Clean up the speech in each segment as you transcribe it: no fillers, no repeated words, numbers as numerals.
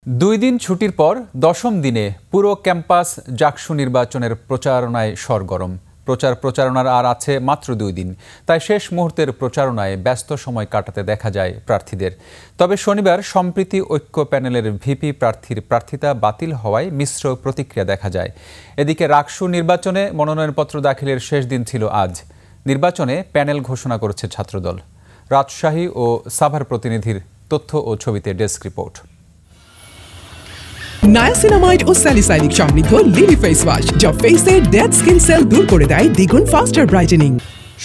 দুই দিন ছুটির পর দশম দিনে পুরো ক্যাম্পাস জাকসু নির্বাচনের প্রচারণায় সরগরম। প্রচারণার আর আছে মাত্র 2 দিন, তাই শেষ মুহূর্তের প্রচারণায় ব্যস্ত সময় কাটাতে দেখা যায় প্রার্থীদের। তবে শনিবার সম্প্রীতি ঐক্য প্যানেলের ভিপি প্রার্থীর প্রার্থিতা বাতিল হওয়ায় মিশ্র প্রতিক্রিয়া দেখা যায়। এদিকে রাকসু নির্বাচনে মনোনয়নপত্র দাখিলের শেষ দিন ছিল আজ। নির্বাচনে প্যানেল ঘোষণা করেছে ছাত্রদল। রাজশাহী ও সাভার প্রতিনিধির তথ্য ও ছবিতে ডেস্ক রিপোর্ট। নায়াসিনামাইড ও স্যালিসাইলিক সমৃদ্ধ লিলি ফেস ওয়াশ যা ফেসের ডেড স্কিন সেল দূর করে দেয় দ্বিগুণ ফাস্টার ব্রাইটেনিং।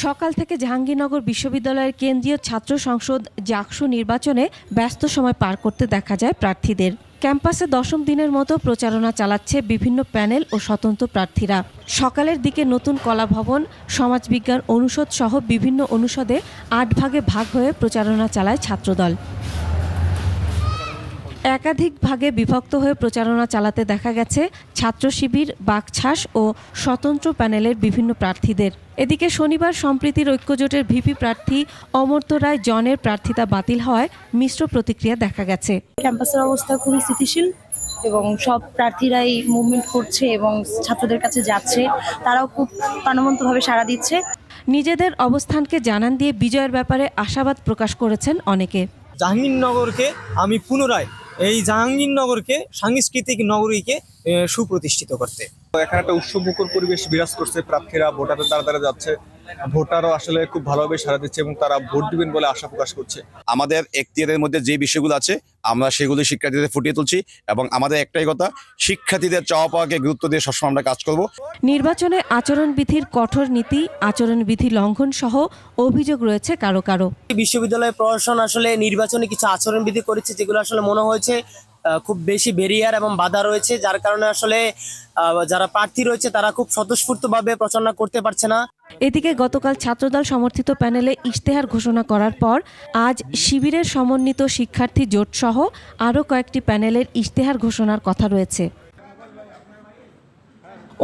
সকাল থেকে জাহাঙ্গীরনগর বিশ্ববিদ্যালয়ের কেন্দ্রীয় ছাত্র সংসদ জাকসু নির্বাচনে ব্যস্ত সময় পার করতে দেখা যায় প্রার্থীদের। ক্যাম্পাসে দশম দিনের মতো প্রচারণা চালাচ্ছে বিভিন্ন প্যানেল ও স্বতন্ত্র প্রার্থীরা। সকালের দিকে নতুন কলা ভবন, সমাজবিজ্ঞান অনুষদ সহ বিভিন্ন অনুষদে 8 ভাগে ভাগ হয়ে প্রচারণা চালায় ছাত্রদল। একাধিক ভাগে বিভক্ত হয়ে প্রচারণা চালাতে দেখা গেছে ছাত্র শিবির, বাকছাস ও স্বতন্ত্র প্যানেলের বিভিন্ন প্রার্থীদের। এদিকে শনিবার সম্প্রীতির ঐক্যজোটের ভিপি প্রার্থী অমর্ত্য রায় জনের প্রার্থিতা বাতিল হওয়ায় মিশ্র প্রতিক্রিয়া দেখা গেছে। ক্যাম্পাসের অবস্থা খুবই স্থিতিশীল এবং সব প্রার্থীরাই মুভমেন্ট করছে এবং ছাত্রদের কাছে যাচ্ছে, তারাও খুব প্রাণবন্তভাবে সাড়া দিচ্ছে। নিজেদের অবস্থানকে জানান দিয়ে বিজয়ের ব্যাপারে আশাবাদ প্রকাশ করেছেন অনেকে। জাহাঙ্গীরনগরকে আমি পুনরায় এই জাহাঙ্গীরনগরকে সাংস্কৃতিক নগরীকে সুপ্রতিষ্ঠিত করতে। এখানে একটা উৎসবমুখর পরিবেশ বিরাজ করছে। প্রার্থীরা ভোটারদের দ্বারা যাচ্ছে, ভোটারও আসলে খুব ভালোভাবে সাড়া দিচ্ছে এবং তারা ভোট দিবেন বলে আশা প্রকাশ করছে। আমাদের এখতিয়ারের মধ্যে যে বিষয়গুলো আছে আমরা সেগুলো শিক্ষার্থীদের ফুটিয়ে তুলছি এবং আমাদের একটাই কথা, শিক্ষার্থীদের চাওয়া পাওয়াকে গুরুত্ব দিয়ে সবসময় আমরা কাজ করব। নির্বাচনে আচরণবিধির কঠোর নীতি, আচরণবিধি লঙ্ঘন সহ অভিযোগ রয়েছে কারো কারো। বিশ্ববিদ্যালয় প্রশাসন আসলে নির্বাচনে কিছু আচরণবিধি করেছে যেগুলো আসলে মনে হয়েছে খুব বেশি ব্যারিয়ার এবং বাধা রয়েছে, যার কারণে আসলে যারা প্রার্থী রয়েছে তারা খুব স্বতঃস্ফূর্তভাবে প্রচারণা করতে পারছে না। এদিকে গতকাল ছাত্রদল সমর্থিত প্যানেলে ইশতেহার ঘোষণা করার পর আজ শিবিরের সমন্বিত শিক্ষার্থী জোট সহ আরও কয়েকটি প্যানেলের ইশতেহার ঘোষণার কথা রয়েছে।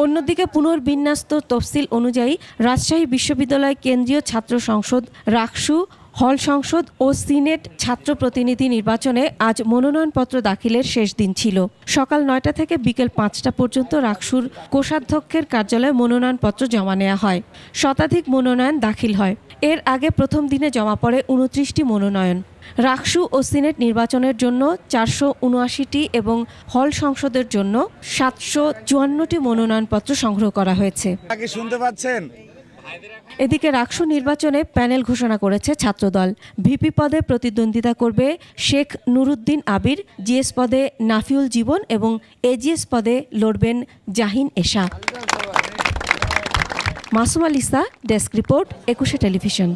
অন্যদিকে পুনর্বিন্যস্ত তফসিল অনুযায়ী রাজশাহী বিশ্ববিদ্যালয় কেন্দ্রীয় ছাত্র সংসদ, রাকসু, হল সংসদ ও সিনেট ছাত্র প্রতিনিধি নির্বাচনে আজ মনোনয়নপত্র দাখিলের শেষ দিন ছিল। সকাল 9টা থেকে বিকেল 5টা পর্যন্ত রাকসুর কোষাধ্যক্ষের কার্যালয়ে মনোনয়নপত্র জমা নেওয়া হয়। শতাধিক মনোনয়ন দাখিল হয়। এর আগে প্রথম দিনে জমা পড়ে 29টি মনোনয়ন। রাকসু ও সিনেট নির্বাচনের জন্য 479টি এবং হল সংসদের জন্য 754টি মনোনয়নপত্র সংগ্রহ করা হয়েছে। শুনতে পাচ্ছেন? এদিকে রাকসু নির্বাচনে প্যানেল ঘোষণা করেছে ছাত্রদল। ভিপি পদে প্রতিদ্বন্দ্বিতা করবে শেখ নুরুদ্দিন আবির, জিএস পদে নাফিউল জীবন এবং এজিএস পদে লড়বেন জাহিন এশা। Masum আলিসা, desk report, 21 television.